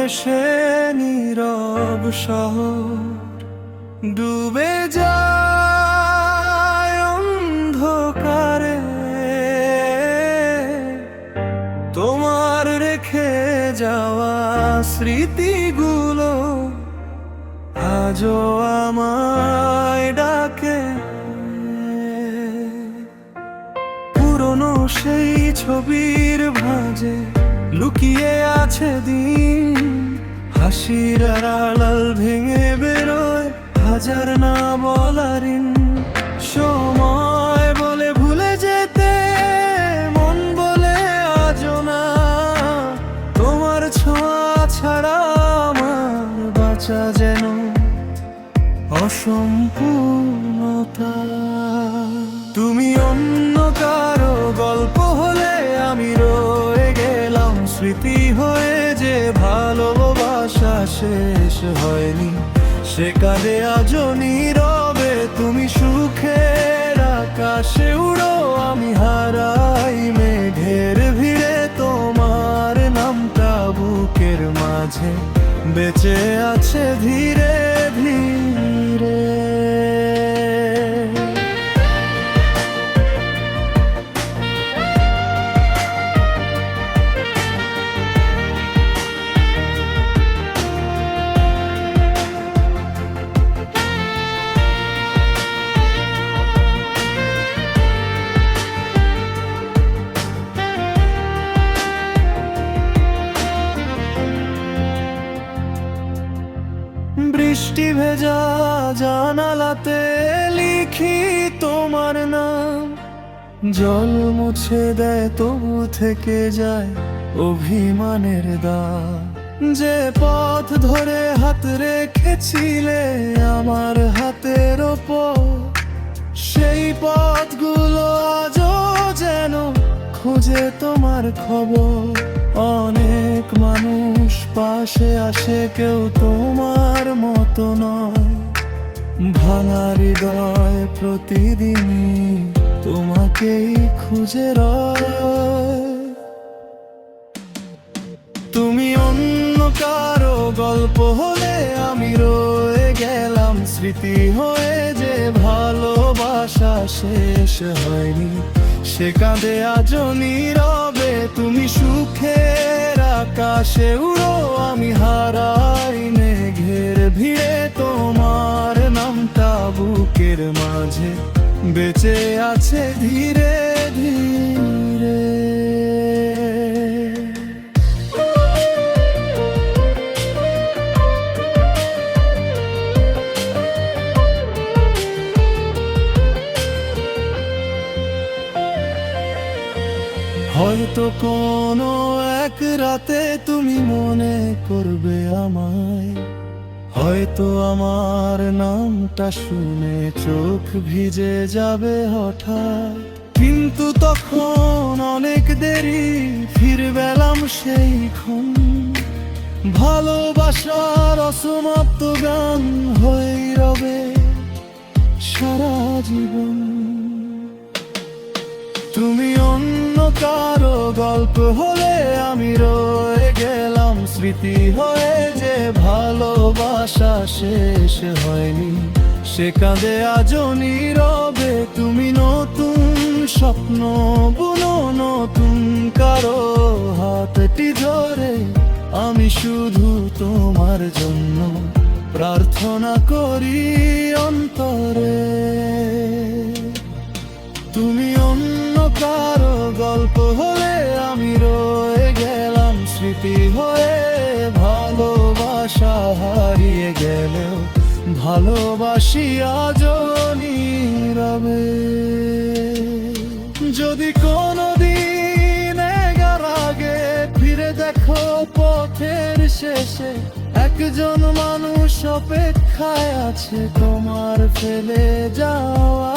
সে নীরব শহর ডুবে যায় অন্ধকারে। তোমার রেখে যাওয়া স্মৃতিগুলো আজও আমায় ডাকে। পুরনো সেই ছবির ভাঁজে লুকিয়ে আছে দিন, হাসির আড়াল ভেঙে বেরোয় হাজার না বলা ঋণ। সময় বলে ভুলে যেতে, মন বলে আজও না। তোমার ছোঁয়া ছাড়া আমার বাঁচা যেন অসম্পূর্ণতা। তুমি অন্য কারো গল্প হলে আমি রয়ে গেলাম স্মৃতি হয়ে। যে ভালোবাসা শেষ হয়নি সে কাঁদে আজও নীরবে। তুমি সুখের আকাশে উড়ো, আমি হারাই মেঘের ভিড়ে। তোমার নামটা বুকের মাঝে বেঁচে আছে ধীরে ধীরে। বৃষ্টি ভেজা জানালাতে লিখি তোমার নাম। জল মুছে দেয় তবু থেকে যায় অভিমানের দাগ। যে পথ ধরে হাত রেখেছিলে আমার হাতের ওপর, সেই পথগুলো আজও যেন খুঁজে তোমার খবর। অনেক মানুষ পাশে আসে, কেউ তোমার মতো নয়। ভাঙা হৃদয় প্রতিদিনই তোমাকেই খুঁজে রয়। তুমি অন্য কারো গল্প হলে আমি রয়ে গেলাম স্মৃতি হয়ে। যে ভালোবাসা শেষ হয়নি সে কাঁদে আজও নীরবে। তুমি সুখের আকাশে উড়ো, আমি হারাই মেঘের ভিড়ে। তোমার নামটা বুকের মাঝে বেঁচে আছে ধীরে ধীরে। হয়তো কোনো এক রাতে তুমি মনে করবে আমায়। হয়তো আমার নামটা শুনে চোখ ভিজে যাবে হঠাৎ। কিন্তু তখন অনেক দেরি, ফিরবেলাম সেই ক্ষণ। ভালোবাসার অসমাপ্ত গান হয়েই রবে সারা জীবন। তুমি অন্য কারো গল্প হলে আমি রয়ে গেলাম স্মৃতি হয়ে। যে ভালোবাসা শেষ হয়নি সে কাঁদে আজও নীরবে। তুমি নতুন স্বপ্ন বুনো, নতুন কারো হাতটি ধরে। আমি শুধু তোমার জন্য প্রার্থনা করি অন্তরে। তুমি অন্য কারো গল্প হলে আমি রয়ে গেলাম স্মৃতি হয়ে। ভালোবাসা হারিয়ে গেলেও ভালোবাসি আজও নীরবে। যদি কোনোদিন এগার আগে ফিরে দেখো পথের শেষে, একজন মানুষ অপেক্ষায় আছে তোমার ফেলে যাওয়া